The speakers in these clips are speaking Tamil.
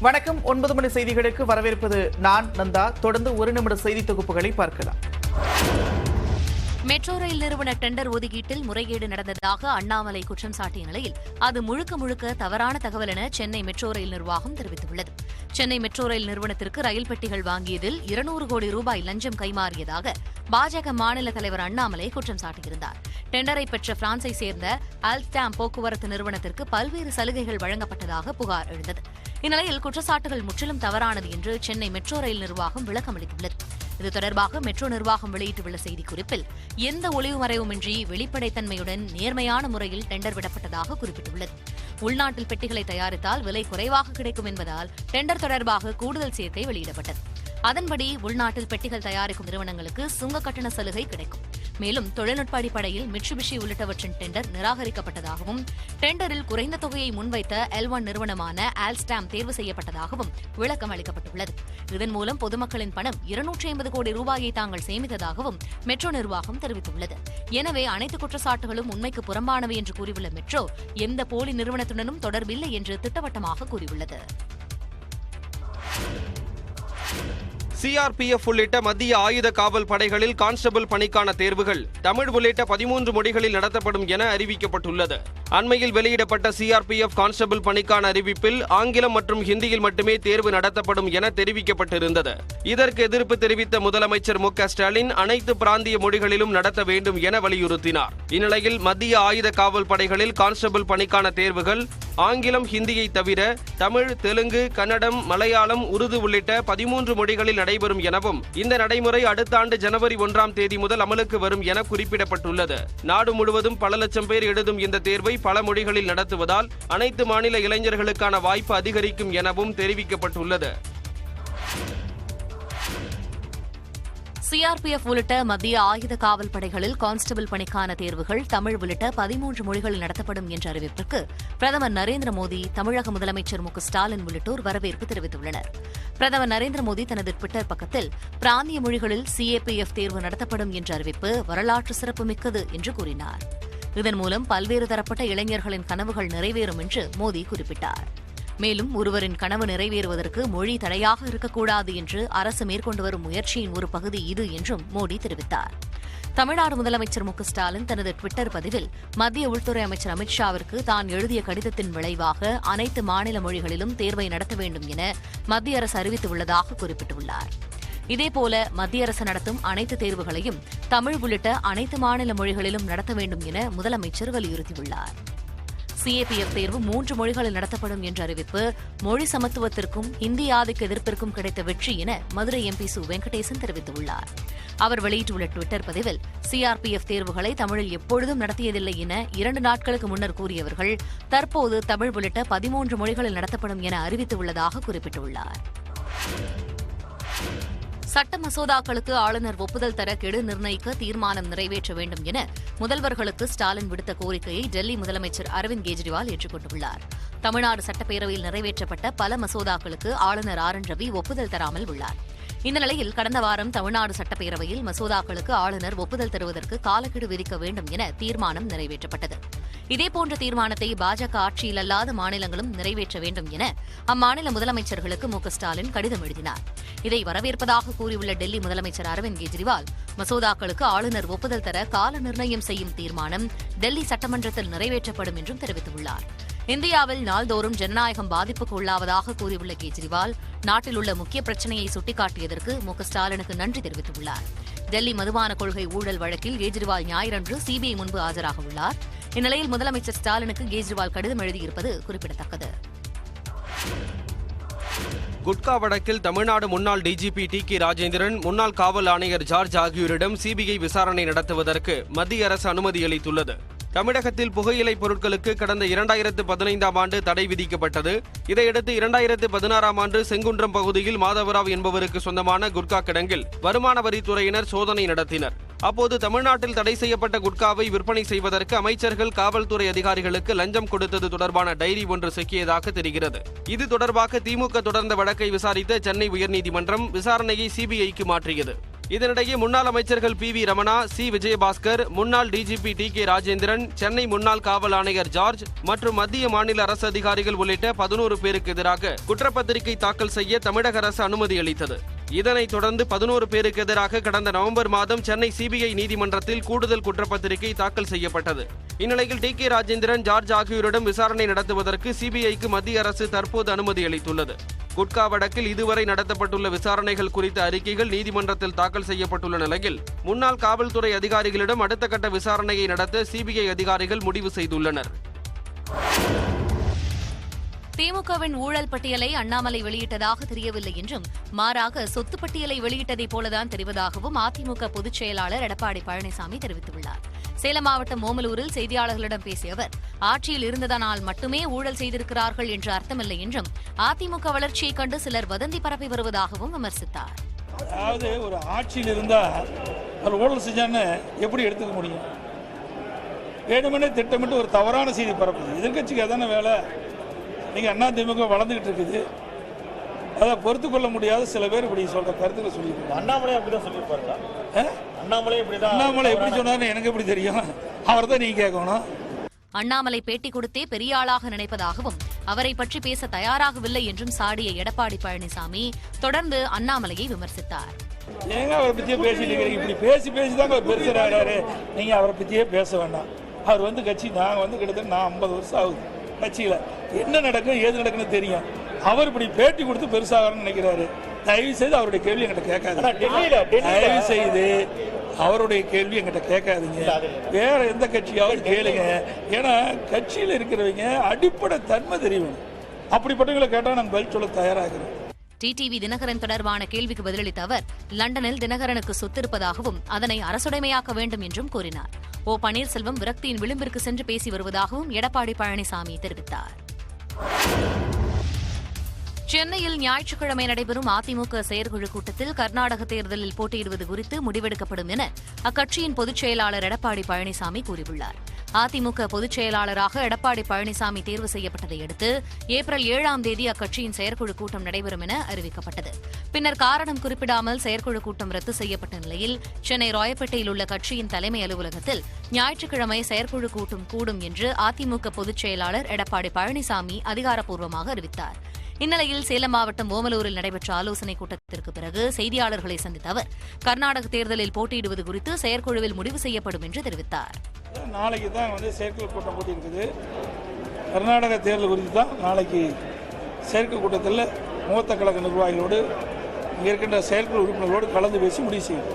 வணக்கம். 9 மணி செய்திகளுக்கு வரவேற்பது நான் நந்தா. தொடர்ந்து ஒரு நிமிட செய்தி தொகுப்புகளை பார்க்கலாம். மெட்ரோ ரயில் நிறுவன டெண்டர் ஒதுக்கீட்டில் முறைகேடு நடந்ததாக அண்ணாமலை குற்றம் சாட்டிய நிலையில் அது முழுக்க முழுக்க தவறான தகவல் என சென்னை மெட்ரோ ரயில் நிர்வாகம் தெரிவித்துள்ளது. சென்னை மெட்ரோ ரயில் நிறுவனத்திற்கு ரயில் பெட்டிகள் வாங்கியதில் 200 கோடி ரூபாய் லஞ்சம் கைமாறியதாக பாஜக மாநில தலைவர் அண்ணாமலை குற்றம் சாட்டியிருந்தார். டெண்டரை பெற்ற பிரான்ஸை சேர்ந்த ஆல்ஸ்டாம் போக்குவரத்து நிறுவனத்திற்கு பல்வேறு சலுகைகள் வழங்கப்பட்டதாக புகார் எழுந்தது. இந்நிலையில் குற்றச்சாட்டுகள் முற்றிலும் தவறானது என்று சென்னை மெட்ரோ ரயில் நிர்வாகம் விளக்கமளித்துள்ளது. இது தொடர்பாக மெட்ரோ நிர்வாகம் வெளியிட்டுள்ள செய்திக்குறிப்பில் எந்த ஒளிவுமறைவுமின்றி வெளிப்படைத்தன்மையுடன் நேர்மையான முறையில் டெண்டர் விடப்பட்டதாக குறிப்பிட்டுள்ளது. உள்நாட்டில் பெட்டிகளை தயாரித்தால் விலை குறைவாக கிடைக்கும் என்பதால் டெண்டர் தொடர்பாக கூடுதல் சேர்க்கை வெளியிடப்பட்டது. அதன்படி உள்நாட்டில் பெட்டிகள் தயாரிக்கும் நிறுவனங்களுக்கு சுங்க கட்டண சலுகை கிடைக்கும். மேலும் தொழில்நுட்ப அடிப்படையில் மிட்சுபிஷி உள்ளிட்டவற்றின் டெண்டர் நிராகரிக்கப்பட்டதாகவும் டெண்டரில் குறைந்த தொகையை முன்வைத்த L1 நிறுவனமான ஆல்ஸ்டாம் தேர்வு செய்யப்பட்டதாகவும் விளக்கம் அளிக்கப்பட்டுள்ளது. இதன் மூலம் பொதுமக்களின் பணம் 250 கோடி ரூபாயை தாங்கள் சேமித்ததாகவும் மெட்ரோ நிர்வாகம் தெரிவித்துள்ளது. எனவே அனைத்து குற்றச்சாட்டுகளும் உண்மைக்கு புறம்பானவை என்று கூறியுள்ள மெட்ரோ எந்த போலி நிறுவனத்துடனும் தொடர்பில்லை என்று திட்டவட்டமாக கூறியுள்ளது. CRPF உள்ளிட்ட மத்திய ஆயுத காவல் படைகளில் கான்ஸ்டபிள் பணிக்கான தேர்வுகள் தமிழ் உள்ளிட்ட 13 மொழிகளில் நடத்தப்படும் என அறிவிக்கப்பட்டுள்ளது. அண்மையில் வெளியிடப்பட்ட CRPF கான்ஸ்டபிள் பணிக்கான அறிவிப்பில் ஆங்கிலம் மற்றும் ஹிந்தியில் மட்டுமே தேர்வு நடத்தப்படும் என தெரிவிக்கப்பட்டிருந்தது. இதற்கு எதிர்ப்பு தெரிவித்த முதலமைச்சர் மு.க. ஸ்டாலின் அனைத்து பிராந்திய மொழிகளிலும் நடத்த வேண்டும் என வலியுறுத்தினார். இந்நிலையில் மத்திய ஆயுத காவல் படைகளில் கான்ஸ்டபிள் பணிக்கான தேர்வுகள் ஆங்கிலம், ஹிந்தியை தவிர தமிழ், தெலுங்கு, கன்னடம், மலையாளம், உருது உள்ளிட்ட 13 மொழிகளில் நடைபெறும் எனவும் இந்த நடைமுறை அடுத்த ஆண்டு ஜனவரி 1ஆம் தேதி முதல் அமலுக்கு வரும் என குறிப்பிடப்பட்டுள்ளது. நாடு முழுவதும் பல லட்சம் பேர் எழுதும் இந்த தேர்வை பல மொழிகளில் நடத்துவதால் அனைத்து மாநில இளைஞர்களுக்கான வாய்ப்பு அதிகரிக்கும் எனவும் தெரிவிக்கப்பட்டுள்ளது. CRPF உள்ளிட்ட மத்திய ஆயுத காவல் படைகளில் கான்ஸ்டபிள் பணிக்கான தேர்வுகள் தமிழ் உள்ளிட்ட 13 மொழிகளில் நடத்தப்படும் என்ற அறிவிப்பிற்கு பிரதமர் நரேந்திர மோடி, தமிழக முதலமைச்சர் மு.க. ஸ்டாலின் உள்ளிட்டோர் வரவேற்பு தெரிவித்துள்ளனர். பிரதமர் நரேந்திர மோடி தனது டுவிட்டர் பக்கத்தில் பிராந்திய மொழிகளில் CAPF தேர்வு நடத்தப்படும் என்ற அறிவிப்பு வரலாற்று சிறப்புமிக்கது என்று கூறினார். இதன் மூலம் பல்வேறு தரப்பட்ட இளைஞர்களின் கனவுகள் நிறைவேறும் என்று மோடி குறிப்பிட்டார். மேலும் ஒருவரின் கனவு நிறைவேறுவதற்கு மொழி தடையாக இருக்கக்கூடாது என்று அரசு மேற்கொண்டு வரும் முயற்சியின் ஒரு பகுதி இது என்றும் மோடி தெரிவித்தார். தமிழ்நாடு முதலமைச்சர் மு.க. ஸ்டாலின் தனது டுவிட்டர் பதிவில் மத்திய உள்துறை அமைச்சர் அமித் ஷாவிற்கு தான் எழுதிய கடிதத்தின் விளைவாக அனைத்து மாநில மொழிகளிலும் தேர்வை நடத்த வேண்டும் என மத்திய அரசு அறிவித்துள்ளதாக குறிப்பிட்டுள்ளார். இதேபோல மத்திய அரசு நடத்தும் அனைத்து தேர்வுகளையும் தமிழ் உள்ளிட்ட அனைத்து மாநில மொழிகளிலும் நடத்த வேண்டும் என முதலமைச்சர் வலியுறுத்தியுள்ளார். CAPF தேர்வு 3 மொழிகளில் நடத்தப்படும் என்ற அறிவிப்பு மொழி சமத்துவத்திற்கும் இந்தி ஆதிக்க எதிர்ப்பிற்கும் கிடைத்த வெற்றி என மதுரை MP சு வெங்கடேசன் தெரிவித்துள்ளார். அவர் வெளியிட்டுள்ள டுவிட்டர் பதிவில் CRPF தேர்வுகளை தமிழில் எப்பொழுதும் நடத்தியதில்லை என 2 நாட்களுக்கு முன்னர் கூறியவர்கள் தற்போது தமிழ் உள்ளிட்ட 13 மொழிகளில் நடத்தப்படும் என அறிவித்துள்ளதாக குறிப்பிட்டுள்ளார். சட்ட மசோதாக்களுக்கு ஆளுநர் ஒப்புதல் தர கெடு நிர்ணயிக்க தீர்மானம் நிறைவேற்ற வேண்டும் என முதல்வர்களுக்கு ஸ்டாலின் விடுத்த கோரிக்கையை டெல்லி முதலமைச்சர் அரவிந்த் கெஜ்ரிவால் ஏற்றுக்கொண்டுள்ளார். தமிழ்நாடு சட்டப்பேரவையில் நிறைவேற்றப்பட்ட பல மசோதாக்களுக்கு ஆளுநர் RN ரவி ஒப்புதல் தராமல் உள்ளார். இந்த நிலையில் கடந்த வாரம் தமிழ்நாடு சட்டப்பேரவையில் மசோதாக்களுக்கு ஆளுநர் ஒப்புதல் தருவதற்கு காலக்கெடு விதிக்க வேண்டும் என தீர்மானம் நிறைவேற்றப்பட்டது. இதேபோன்ற தீர்மானத்தை பாஜக ஆட்சியில் அல்லாத மாநிலங்களும் நிறைவேற்ற வேண்டும் என அம்மாநில முதலமைச்சர்களுக்கு மு.க. ஸ்டாலின் கடிதம் எழுதினார். இதை வரவேற்பதாக கூறியுள்ள டெல்லி முதலமைச்சர் அரவிந்த் கெஜ்ரிவால் மசோதாக்களுக்கு ஆளுநர் ஒப்புதல் தர கால நிர்ணயம் செய்யும் தீர்மானம் டெல்லி சட்டமன்றத்தில் நிறைவேற்றப்படும் என்றும் தெரிவித்துள்ளார். இந்தியாவில் நாள்தோறும் ஜனநாயகம் பாதிப்புக்கு உள்ளாவதாக கூறியுள்ள கெஜ்ரிவால் நாட்டில் உள்ள முக்கிய பிரச்சினையை சுட்டிக்காட்டியதற்கு மு.க. ஸ்டாலினுக்கு நன்றி தெரிவித்துள்ளார். டெல்லி மதுபான கொள்கை ஊழல் வழக்கில் கெஜ்ரிவால் ஞாயிறன்று CBI முன்பு ஆஜராக உள்ளார். இந்நிலையில் முதலமைச்சர் ஸ்டாலினுக்கு கெஜ்ரிவால் கடிதம் எழுதியிருப்பது குறிப்பிடத்தக்கது. குட்கா வழக்கில் தமிழ்நாடு முன்னாள் DGP T.K. ராஜேந்திரன், முன்னாள் காவல் ஆணையர் ஜார்ஜ் ஆகியோரிடம் CBI விசாரணை நடத்துவதற்கு மத்திய அரசு அனுமதி அளித்துள்ளது. தமிழகத்தில் புகையிலை பொருட்களுக்கு கடந்த 2015ஆம் ஆண்டு தடை விதிக்கப்பட்டது. இதையடுத்து 2016ஆம் ஆண்டு செங்குன்றம் பகுதியில் மாதவராவ் என்பவருக்கு சொந்தமான குட்கா கிடங்கில் வருமான வரித்துறையினர் சோதனை நடத்தினர். அப்போது தமிழ்நாட்டில் தடை செய்யப்பட்ட குட்காவை விற்பனை செய்வதற்கு அமைச்சர்கள், காவல்துறை அதிகாரிகளுக்கு லஞ்சம் கொடுத்தது தொடர்பான டைரி ஒன்று சிக்கியதாக தெரிகிறது. இது தொடர்பாக திமுக தொடர்ந்த வழக்கை விசாரித்த சென்னை உயர்நீதிமன்றம் விசாரணையை CBIக்கு மாற்றியது. இதனிடையே முன்னாள் அமைச்சர்கள் PV ரமணா, C விஜயபாஸ்கர், முன்னாள் DGP TK ராஜேந்திரன், சென்னை முன்னாள் காவல் ஆணையர் ஜார்ஜ் மற்றும் மத்திய மாநில அரசு அதிகாரிகள் உள்ளிட்ட 11 பேருக்கு எதிராக குற்றப்பத்திரிகை தாக்கல் செய்ய தமிழக அரசு அனுமதி அளித்தது. இதனைத் தொடர்ந்து 11 பேருக்கு எதிராக கடந்த நவம்பர் மாதம் சென்னை CBI நீதிமன்றத்தில் கூடுதல் குற்றப்பத்திரிகை தாக்கல் செய்யப்பட்டது. இந்நிலையில் TK ராஜேந்திரன், ஜார்ஜ் ஆகியோரிடம் விசாரணை நடத்துவதற்கு CBIக்கு மத்திய அரசு தற்போது அனுமதி அளித்துள்ளது. குட்கா வழக்கில் இதுவரை நடத்தப்பட்டுள்ள விசாரணைகள் குறித்த அறிக்கைகள் நீதிமன்றத்தில் தாக்கல் செய்யப்பட்டுள்ள நிலையில் முன்னாள் காவல்துறை அதிகாரிகளிடம் அடுத்த கட்ட விசாரணையை நடத்த CBI அதிகாரிகள் முடிவு செய்துள்ளனர். திமுகவின் ஊழல் பட்டியலை அண்ணாமலை வெளியிட்டதாக தெரியவில்லை என்றும், மாறாக சொத்து பட்டியலை வெளியிட்டதைப் போலதான் தெரிவதாகவும் அதிமுக பொதுச் செயலாளர் எடப்பாடி பழனிசாமி தெரிவித்துள்ளார். சேலம் மாவட்டம் ஓமலூரில் செய்தியாளர்களிடம் பேசிய அவர், ஆட்சியில் இருந்ததனால் மட்டுமே ஊழல் செய்திருக்கிறார்கள் என்று அர்த்தமில்லை என்றும், அதிமுக வளர்ச்சியைக் கண்டு சிலர் வதந்தி பரப்பி வருவதாகவும் விமர்சித்தார். அதாவது ஒரு ஆட்சியில் இருந்தால் அவர் ஊழல் செஞ்சான்னு எப்படி எடுத்துக்க முடியும்? வேணுமெனே திட்டமிட்டு ஒரு தவறான செய்தி பரப்புது. எதிர்கட்சிக்கு அதான வேலை. நீங்கள் அதிமுக வளர்ந்துகிட்டு இருக்குது, அதை பொறுத்து கொள்ள முடியாத சில பேர் இப்படி சொல்ற கருத்துக்களை சொல்லியிருக்காங்க. அண்ணாமலை அப்படிதான் சொல்லியிருப்பாருங்களா? அண்ணாமலை எப்படி சொன்னாருன்னு எனக்கு எப்படி தெரியும்? அவர் தான் நீங்க கேட்கணும். அண்ணாமலை பேட்டி கொடுத்தே பெரிய ஆளாக நினைப்பதாகவும், அவரை பற்றி பேச தயாராகவில்லை என்றும் சாடிய எடப்பாடி பழனிசாமி தொடர்ந்து அண்ணாமலையை விமர்சித்தார். ஏங்க அவரை பத்தியே பேசிட்டு இருக்கிறீங்க? இப்படி பேசிதாங்க அவர் பெருசாகிறாரு. நீங்க அவரை பத்தியே பேச வேண்டாம். அவர் கட்சி நாங்கள் கிட்டத்தட்ட 50 வருஷம் ஆகுது கட்சியில். என்ன நடக்கும் ஏது நடக்குன்னு தெரியும். அவர் இப்படி பேட்டி கொடுத்து பெருசாகணும்னு நினைக்கிறாரு. தயவு செய்து அவருடைய கேள்வி என்கிட்ட கேட்காது. தயவு செய்து அவருடைய கேள்வி என்கிட்ட கேட்காதீங்க. வேற எந்த கட்சியாவது கேளுங்க. ஏன்னா கட்சியில் இருக்கிறவங்க அடிப்படை தன்மை தெரியும். அப்படிப்பட்டவங்களை கேட்டால் நாங்கள் பதில் சொல்ல தயாராகிறோம். டிடிவி தினகரன் தொடர்பான கேள்விக்கு பதிலளித்த அவர், லண்டனில் தினகரனுக்கு சொத்து இருப்பதாகவும் அதனை அரசுடைமையாக்க வேண்டும் என்றும் கூறினார். ஓ பன்னீர்செல்வம் விரக்தியின் விளிம்பிற்கு சென்று பேசி வருவதாகவும் எடப்பாடி பழனிசாமி தெரிவித்தார். சென்னையில் ஞாயிற்றுக்கிழமை நடைபெறும் அதிமுக செயற்குழு கூட்டத்தில் கர்நாடக தேர்தலில் போட்டியிடுவது குறித்து முடிவெடுக்கப்படும் என அக்கட்சியின் பொதுச் செயலாளர் எடப்பாடி பழனிசாமி கூறியுள்ளார். அதிமுக பொதுச் செயலாளராக எடப்பாடி பழனிசாமி தேர்வு செய்யப்பட்டதை அடுத்து ஏப்ரல் 7ஆம் தேதி அக்கட்சியின் செயற்குழு கூட்டம் நடைபெறும் என அறிவிக்கப்பட்டது. பின்னர் காரணம் குறிப்பிடாமல் செயற்குழு கூட்டம் ரத்து செய்யப்பட்ட நிலையில் சென்னை ராயப்பேட்டையில் உள்ள கட்சியின் தலைமை அலுவலகத்தில் ஞாயிற்றுக்கிழமை செயற்குழு கூட்டம் கூடும் என்று அதிமுக பொதுச் செயலாளர் எடப்பாடி பழனிசாமி அதிகாரப்பூர்வமாக அறிவித்தார். இந்நிலையில் சேலம் மாவட்டம் ஓமலூரில் நடைபெற்ற ஆலோசனைக் கூட்டத்திற்கு பிறகு செய்தியாளர்களை சந்தித்த அவர், கர்நாடக தேர்தலில் போட்டியிடுவது குறித்து செயற்குழுவில் முடிவு செய்யப்படும் என்று தெரிவித்தார். நாளைக்கு தான் செயற்குழு கூட்டம் போட்டி இருக்குது. கர்நாடக தேர்தல் குறித்து தான் நாளைக்கு செயற்குழு கூட்டத்தில் மூத்த கழக நிர்வாகிகளோடு இங்கே இருக்கின்ற செயற்குழு உறுப்பினர்களோடு கலந்து பேசி முடிவு செய்யும்.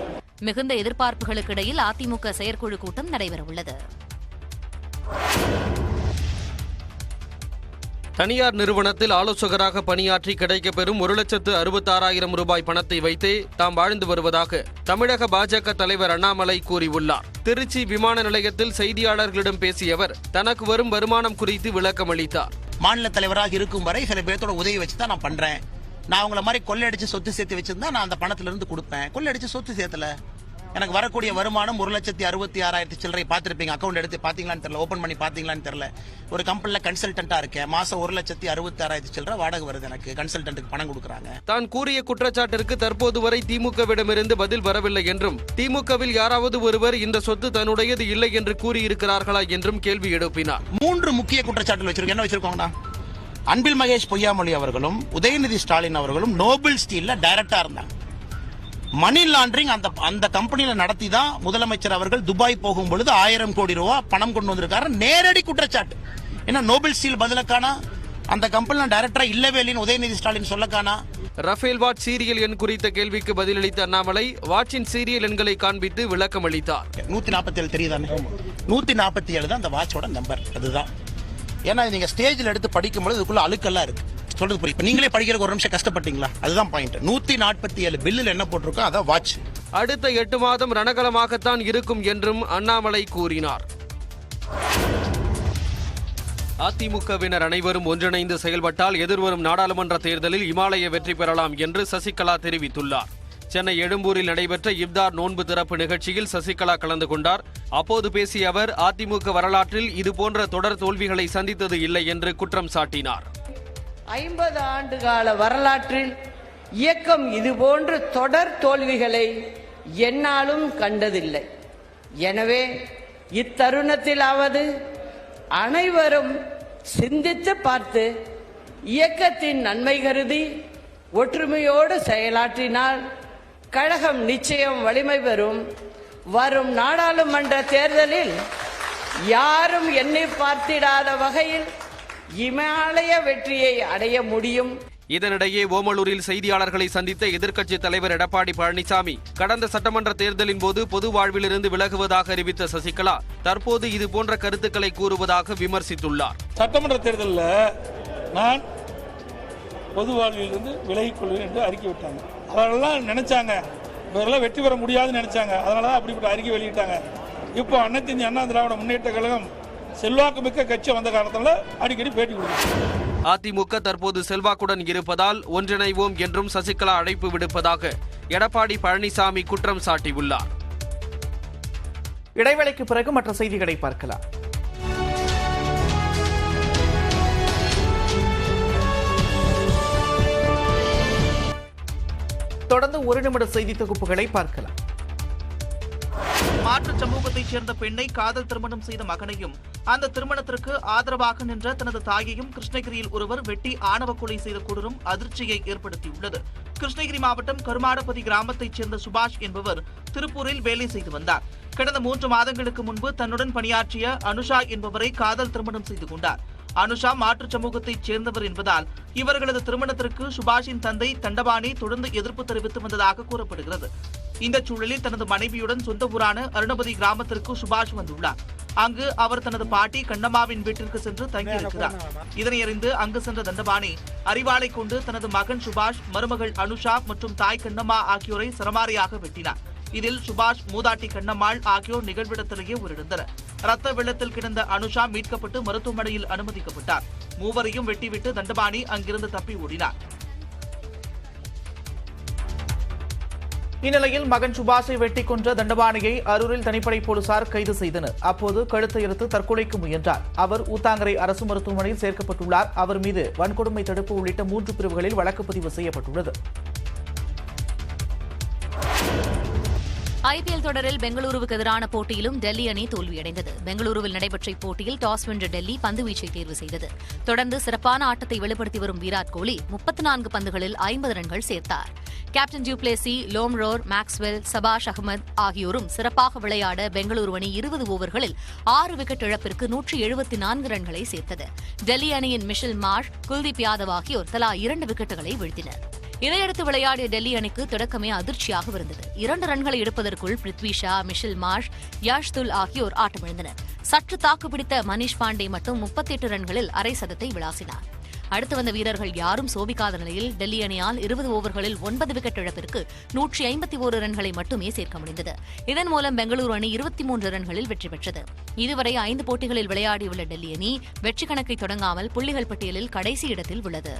மிகுந்த எதிர்பார்ப்புகளுக்கு இடையில் அதிமுக செயற்குழு கூட்டம் நடைபெறவுள்ளது. தனியார் நிறுவனத்தில் ஆலோசகராக பணியாற்றி கிடைக்கப்பெறும் 1,66,000 ரூபாய் பணத்தை வைத்தே தாம் வாழ்ந்து வருவதாக தமிழக பாஜக தலைவர் அண்ணாமலை கூறியுள்ளார். திருச்சி விமான நிலையத்தில் செய்தியாளர்களிடம் பேசிய அவர் தனக்கு வரும் வருமானம் குறித்து விளக்கம் அளித்தார். மாநில தலைவராக இருக்கும் வரை சில பேர்த்தோட உதவி வச்சு தான் நான் பண்றேன். நான் அவங்கள மாதிரி கொள்ளையடிச்சு சொத்து சேர்த்து வச்சிருந்தா நான் அந்த பணத்துல இருந்து கொடுப்பேன். கொள்ளையடிச்சு சொத்து சேர்த்தல. எனக்கு வரக்கூடிய வருமானம் 1,66,000 சில்லறை. பார்த்துருப்பீங்க, அக்கௌண்ட் எடுத்து பாத்தீங்களான்னு தெரியல, ஓபன் பண்ணி பாத்தீங்களான்னு தெரியல. ஒரு கம்பெனில கன்சல்டன்டா இருக்கேன். மாசம் 1,66,000 சில்லறை வாடகை வருது. எனக்கு கன்சல்டன்ட்டுக்கு பணம் கொடுக்குறாங்க. தான் கூறிய குற்றச்சாட்டிற்கு தற்போது வரை திமுகவிடமிருந்து பதில் வரவில்லை என்றும், திமுகவில் யாராவது ஒருவர் இந்த சொத்து தன்னுடையது இல்லை என்று கூறியிருக்கிறார்களா என்றும் கேள்வி எழுப்பினார். 3 முக்கிய குற்றச்சாட்டுகள் வச்சிருக்கோம். என்ன வச்சிருக்கோங்கண்ணா? அன்பில் மகேஷ் பொய்யாமொழி அவர்களும் உதயநிதி ஸ்டாலின் அவர்களும் நோபல் ஸ்டீல்ல டைரக்டா இருந்தாங்க. மணி லாண்டரிங் அந்த கம்பெனியில நடத்தி தான் முதலமைச்சர் அவர்கள் துபாய் போகும் பொழுது 1000 கோடி ரூபாய் பணம் கொண்டு வந்திருக்காரு. நேரடி குற்றச்சாட்டு. என்ன நோபல் ஸ்டீல் பதிலக்கானா? அந்த கம்பெனில டைரக்டரா இல்லவே இல்லைன்னு உதயநிதி ஸ்டாலின் சொல்லக்கானா? ரஃபேல் வாட்ச் சீரியல் எண் குறித்த கேள்விக்கு பதிலளித்த அண்ணாமலை வாட்சின் சீரியல் எண்களை காண்பித்து விளக்கம் அளித்தார். 147 தெரியுதானே? 147 தான் அந்த வாட்சோட நம்பர். அதுதான். ஏன்னா நீங்க ஸ்டேஜில் எடுத்து படிக்கும்போது இதுக்குள்ள அழுக்கெல்லாம் இருக்கு. சொல்றது புரியும். நீங்களே படிக்கிறதுக்கு ஒரு நிமிஷம் கஷ்டப்பட்டீங்களா? அதுதான் பாயிண்ட். 147 பில்லில் என்ன போட்டிருக்கோ அதான் வாட்ச். அடுத்த 8 மாதம் ரணகலமாகத்தான் இருக்கும் என்றும் அண்ணாமலை கூறினார். அதிமுகவினர் அனைவரும் ஒன்றிணைந்து செயல்பட்டால் எதிர்வரும் நாடாளுமன்ற தேர்தலில் இமாலய வெற்றி பெறலாம் என்று சசிகலா தெரிவித்துள்ளார். சென்னை எழும்பூரில் நடைபெற்ற இப்தார் நோன்பு திறப்பு நிகழ்ச்சியில் சசிகலா கலந்து கொண்டார். அப்போது பேசிய அவர் அதிமுக வரலாற்றில் இதுபோன்ற தொடர் தோல்விகளை சந்தித்தது இல்லை என்று குற்றம் சாட்டினார். 50 ஆண்டு கால வரலாற்றில் இயக்கம் இதுபோன்ற தொடர் தோல்விகளை என்னாலும் கண்டதில்லை. எனவே இத்தருணத்திலாவது அனைவரும் சிந்தித்து பார்த்து இயக்கத்தின் நன்மை கருதி ஒற்றுமையோடு செயலாற்றினால் கழகம் நிச்சயம் வலிமை பெறும். வரும் நாடாளுமன்ற தேர்தலில் யாரும் எண்ணி பார்த்திடாத வகையில் இமாலய வெற்றியை அடைய முடியும். இதனிடையே ஓமலூரில் செய்தியாளர்களை சந்தித்த எதிர்க்கட்சித் தலைவர் எடப்பாடி பழனிசாமி கடந்த சட்டமன்ற தேர்தலின் போது பொது வாழ்விலிருந்து விலகுவதாக அறிவித்த சசிகலா தற்போது இதுபோன்ற கருத்துக்களை கூறுவதாக விமர்சித்துள்ளார். சட்டமன்ற தேர்தலில் நான் பொது வாழ்விலிருந்து விலகிக் கொள்வேன் என்று அறிக்கை விட்டாங்க. அவரெல்லாம் நினைச்சாங்க இவரெல்லாம் வெற்றி பெற முடியாதுன்னு நினைச்சாங்க. அதனாலதான் அப்படிப்பட்ட அறிக்கை வெளியிட்டாங்க. இப்போ அனைத்து இந்திய அண்ணா திராவிட முன்னேற்ற கழகம் செல்வாக்கு மிக்க கட்சி வந்த காலத்தில் அடிக்கடி பேட்டி கொடுத்தாங்க. அதிமுக தற்போது செல்வாக்குடன் இருப்பதால் ஒன்றிணைவோம் என்றும் சசிகலா அழைப்பு விடுப்பதாக எடப்பாடி பழனிசாமி குற்றம் சாட்டியுள்ளார். இடைவேளைக்கு பிறகு மற்ற செய்திகளை பார்க்கலாம். தொடர்ந்து ஒரு நிமிட செய்தி தொகுப்புகளை பார்க்கலாம். மாற்றுச் சமூகத்தைச் சேர்ந்த பெண்ணை காதல் திருமணம் செய்த மகனையும் அந்த திருமணத்திற்கு ஆதரவாக நின்ற தனது தாயையும் கிருஷ்ணகிரியில் ஒருவர் வெட்டி ஆணவ கொலை செய்த கொடூரம் அதிர்ச்சியை ஏற்படுத்தியுள்ளது. கிருஷ்ணகிரி மாவட்டம் கருமாடபதி கிராமத்தைச் சேர்ந்த சுபாஷ் என்பவர் திருப்பூரில் வேலை செய்து வந்தார். கடந்த 3 மாதங்களுக்கு முன்பு தன்னுடன் பணியாற்றிய அனுஷா என்பவரை காதல் திருமணம் செய்து கொண்டார். அனுஷா மாற்றுச் சமூகத்தைச் சேர்ந்தவர் என்பதால் இவர்களது திருமணத்திற்கு சுபாஷின் தந்தை தண்டபாணி தொடர்ந்து எதிர்ப்பு தெரிவித்து வந்ததாக கூறப்படுகிறது. இந்த சூழலில் தனது மனைவியுடன் சொந்த ஊரான அருணபதி கிராமத்திற்கு சுபாஷ் வந்துள்ளார். அங்கு அவர் தனது பாட்டி கண்ணம்மாவின் வீட்டிற்கு சென்று தங்கியிருக்கிறார். இதனை அறிந்து அங்கு சென்ற தண்டபாணி அரிவாளை கொண்டு தனது மகன் சுபாஷ், மருமகள் அனுஷா மற்றும் தாய் கண்ணம்மா ஆகியோரை சரமாரியாக வெட்டினார். இதில் சுபாஷ், மூதாட்டி கண்ணம்மாள் ஆகியோர் நிகழ்விடத்திலேயே உயிரிழந்தனர். ரத்த வெள்ளத்தில் கிடந்த அனுஷா மீட்கப்பட்டு மருத்துவமனையில் அனுமதிக்கப்பட்டார். மூவரையும் வெட்டிவிட்டு தண்டபாணி அங்கிருந்து தப்பி ஓடினார். இந்நிலையில் மகன் சுபாஷை வெட்டி கொன்ற தண்டபாணியை அரூரில் தனிப்படை போலீசார் கைது செய்தனர். அப்போது கழுத்தை இறுத்து தற்கொலைக்கு முயன்றார். அவர் ஊத்தாங்கரை அரசு மருத்துவமனையில் சேர்க்கப்பட்டுள்ளார். அவர் மீது வன்கொடுமை தடுப்பு உள்ளிட்ட 3 பிரிவுகளில் வழக்கு பதிவு செய்யப்பட்டுள்ளது. ஐபிஎல் தொடரில் பெங்களூருவுக்கு எதிரான போட்டியிலும் டெல்லி அணி தோல்வியடைந்தது. பெங்களூருவில் நடைபெற்ற இப்போட்டியில் டாஸ் வென்ற டெல்லி பந்துவீச்சை தேர்வு செய்தது. தொடர்ந்து சிறப்பான ஆட்டத்தை வெளிப்படுத்தி வரும் விராட் கோலி 34 பந்துகளில் 50 ரன்கள் சேர்த்தார். கேப்டன் டியூப்ளேசி, லோம்ரோர், மேக்ஸ்வெல், சபாஷ் அகமது ஆகியோரும் சிறப்பாக விளையாட பெங்களூரு அணி 20 ஓவர்களில் 6 விக்கெட் இழப்பிற்கு 174 ரன்களை சேர்த்தது. டெல்லி அணியின் மிஷல் மார்ஷ், குல்தீப் யாதவ் ஆகியோர் தலா 2 விக்கெட்டுகளை வீழ்த்தினர். இதையடுத்து விளையாடிய டெல்லி அணிக்கு தொடக்கமே அதிர்ச்சியாக இருந்தது. 2 ரன்களை எடுப்பதற்குள் பிருத்வி ஷா, மிஷல் மார்ஷ், யாஷ்துல் ஆகியோர் ஆட்டமிழந்தனர். சற்று தாக்குப்பிடித்த மனிஷ் பாண்டே மட்டும் 38 ரன்களில் அரை சதத்தை விளாசினார். அடுத்து வந்த வீரர்கள் யாரும் சோபிக்காத நிலையில் டெல்லி அணியால் 20 ஓவர்களில் 9 விக்கெட் இழப்பிற்கு 151 ரன்களை மட்டுமே சேர்க்க முடிந்தது. இதன் மூலம் பெங்களூரு அணி 23 ரன்களில் வெற்றி பெற்றது. இதுவரை 5 போட்டிகளில் விளையாடியுள்ள டெல்லி அணி வெற்றி கணக்கை தொடங்காமல் புள்ளிகள் பட்டியலில் கடைசி இடத்தில் உள்ளது.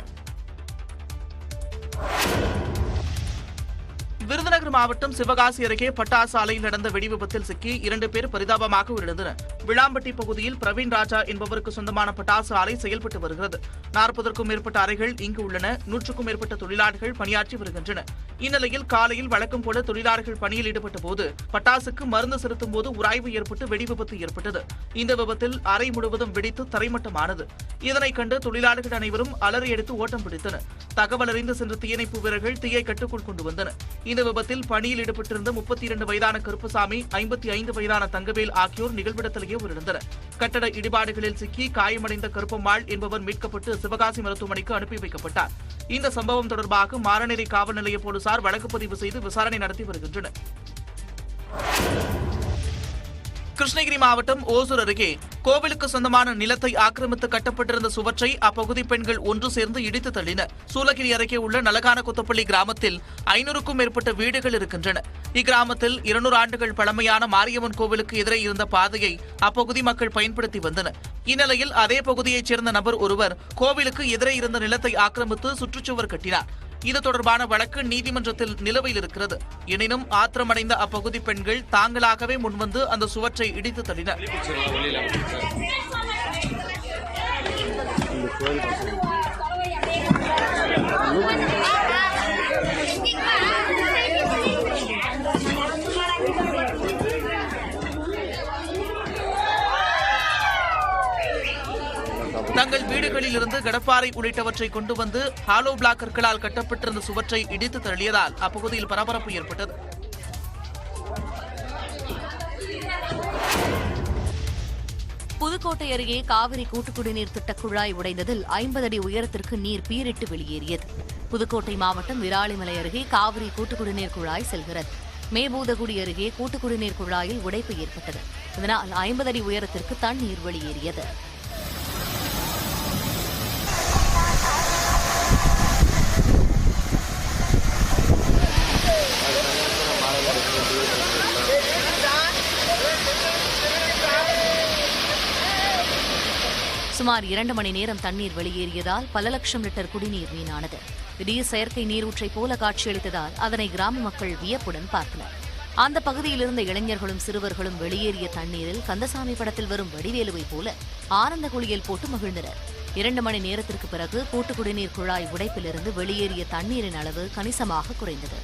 விருதுநகர் மாவட்டம் சிவகாசி அருகே பட்டாசு ஆலையில் நடந்த வெடிவிபத்தில் சிக்கி 2 பேர் பரிதாபமாக உயிரிழந்தனர். விளாம்பட்டி பகுதியில் பிரவீன் ராஜா என்பவருக்கு சொந்தமான பட்டாசு ஆலை செயல்பட்டு வருகிறது. 40க்கும் மேற்பட்ட அறைகள் இங்கு உள்ளன. 100க்கும் மேற்பட்ட தொழிலாளர்கள் பணியாற்றி வருகின்றனர். இந்நிலையில் காலையில் வழக்கம் போல தொழிலாளர்கள் பணியில் ஈடுபட்ட போது பட்டாசுக்கு மருந்து செலுத்தும் போது உராய்வு ஏற்பட்டு வெடிவிபத்து ஏற்பட்டது. இந்த விபத்தில் அறை முழுவதும் வெடித்து தரைமட்டமானது. இதனை கண்டு தொழிலாளர்கள் அனைவரும் அலறியடித்து ஓட்டம் பிடித்தனர். தகவல் அறிந்து சென்ற தீயணைப்பு வீரர்கள் தீயை கட்டுக்குள் கொண்டு வந்தனர். இந்த விபத்தில் பணியில் ஈடுபட்டிருந்த 32 வயதான கருப்புசாமி, 55 வயதான தங்கவேல் ஆகியோர் நிகழ்விடத்திலேயே உயிரிழந்தனர். கட்டட இடிபாடுகளில் சிக்கி காயமடைந்த கருப்பம்மாள் என்பவர் மீட்கப்பட்டு சிவகாசி மருத்துவமனைக்கு அனுப்பி வைக்கப்பட்டார். இந்த சம்பவம் தொடர்பாக மாரநேரி காவல் நிலைய போலீசார் வழக்கு பதிவு செய்து விசாரணை நடத்தி வருகின்றனர். கிருஷ்ணகிரி மாவட்டம் ஓசூர் அருகே கோவிலுக்கு சொந்தமான நிலத்தை ஆக்கிரமித்து கட்டப்பட்டிருந்த சுவற்றை அப்பகுதி பெண்கள் ஒன்று சேர்ந்து இடித்து தள்ளினர். சூளகிரி அருகே உள்ள நலகான கொத்தப்பள்ளி கிராமத்தில் 500க்கும் மேற்பட்ட வீடுகள் இருக்கின்றன. இக்கிராமத்தில் 200 ஆண்டுகள் பழமையான மாரியம்மன் கோவிலுக்கு எதிரே இருந்த பாதையை அப்பகுதி மக்கள் பயன்படுத்தி வந்தனர். இந்நிலையில் அதே பகுதியைச் சேர்ந்த நபர் ஒருவர் கோவிலுக்கு எதிரே இருந்த நிலத்தை ஆக்கிரமித்து சுற்றுச்சுவர் கட்டினார். இது தொடர்பான வழக்கு நீதிமன்றத்தில் நிலுவையில் இருக்கிறது. எனினும் ஆத்திரமடைந்த அப்பகுதி பெண்கள் தாங்களாகவே முன்வந்து அந்த சுவற்றை இடித்து தள்ளினர். தங்கள் வீடுகளில் இருந்து கடப்பாறை உள்ளிட்டவற்றை கொண்டு வந்து ஹாலோ பிளாக் கற்களால் கட்டப்பட்டிருந்த சுவற்றை இடித்து தள்ளியதால் அப்பகுதியில் பரபரப்பு ஏற்பட்டது. புதுக்கோட்டை அருகே காவிரி கூட்டுக்குடிநீர் திட்ட குழாய் உடைந்ததில் 50 அடி உயரத்திற்கு நீர் பீரிட்டு வெளியேறியது. புதுக்கோட்டை மாவட்டம் விராலிமலை அருகே காவிரி கூட்டுக்குடிநீர் குழாய் செல்கிறது. மேபூதகுடி அருகே கூட்டுக்குடிநீர் குழாயில் உடைப்பு ஏற்பட்டது. இதனால் 50 அடி உயரத்திற்கு தண்ணீர் வெளியேறியது. சுமார் 2 மணி நேரம் தண்ணீர் வெளியேறியதால் பல லட்சம் லிட்டர் குடிநீர் வீணானது. திடீர் செயற்கை நீரூற்றை போல காட்சியளித்ததால் அதனை கிராம மக்கள் வியப்புடன் பார்த்தனர். அந்த பகுதியில் இருந்த இளைஞர்களும் சிறுவர்களும் வெளியேறிய தண்ணீரில் கந்தசாமி படத்தில் வரும் வடிவேலுவை போல ஆனந்த குளியல் போட்டு மகிழ்ந்தனர். 2 மணி நேரத்திற்கு பிறகு கூட்டு குடிநீர் குழாய் உடைப்பிலிருந்து வெளியேறிய தண்ணீரின் அளவு கணிசமாக குறைந்தது.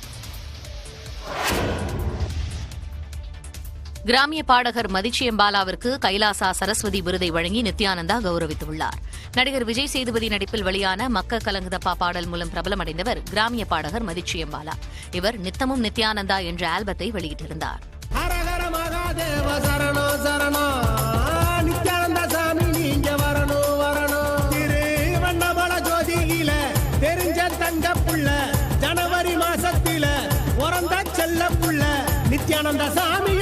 கிராமிய பாடகர் மதிச்சியம்பாலாவிற்கு கைலாசா சரஸ்வதி விருதை வழங்கி நித்யானந்தா கௌரவித்துள்ளார். நடிகர் விஜய் சேதுபதி நடிப்பில் வெளியான மக்க கலங்குதப்பா பாடல் மூலம் பிரபலமடைந்தவர் கிராமிய பாடகர் மதிச்சியம்பாலா. இவர் நித்தமும் நித்யானந்தா என்ற ஆல்பத்தை வெளியிட்டிருந்தார். ஜனவரி மாசத்தில செல்ல புள்ள நித்யானந்தா சாமி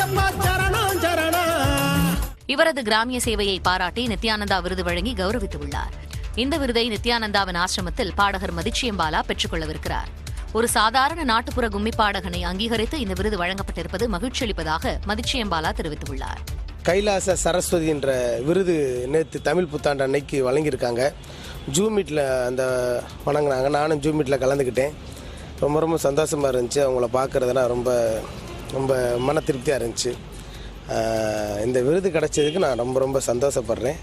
இவரது கிராமிய சேவையை பாராட்டி நித்யானந்தா விருது வழங்கி கௌரவித்துள்ளார். இந்த விருதை நித்யானந்தாவின் ஆசிரமத்தில் பாடகர் மதிச்சியம்பாலா பெற்றுக் கொள்ளவிருக்கிறார். ஒரு சாதாரண நாட்டுப்புற கும்மி பாடகனை அங்கீகரித்து இந்த விருது வழங்கப்பட்டிருப்பது மகிழ்ச்சி அளிப்பதாக மதிச்சியம்பாலா தெரிவித்துள்ளார். கைலாச சரஸ்வதி என்ற விருது நேற்று தமிழ் புத்தாண்டு அன்னைக்கு வழங்கியிருக்காங்க. ஜூம் மீட்டில் அந்த வணங்கினாங்க. நானும் ஜூம் மீட்டில் கலந்துக்கிட்டேன். ரொம்ப ரொம்ப சந்தோஷமாக இருந்துச்சு. அவங்கள பார்க்குறதுனா ரொம்ப ரொம்ப மன திருப்தியாக இருந்துச்சு. இந்த விருது கிடைச்சதுக்கு நான் ரொம்ப ரொம்ப சந்தோஷப்படுறேன்.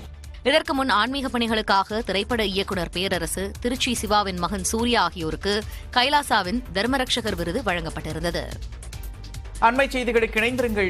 இதற்கு முன் ஆன்மீக பணிகளுக்காக திரைப்பட இயக்குநர் பேரரசு, திருச்சி சிவாவின் மகன் சூர்யா ஆகியோருக்கு கைலாசாவின் தர்மரட்சகர் விருது வழங்கப்பட்டிருந்தது. அண்மை செய்திகளுக்கு இணைந்திருங்கள்.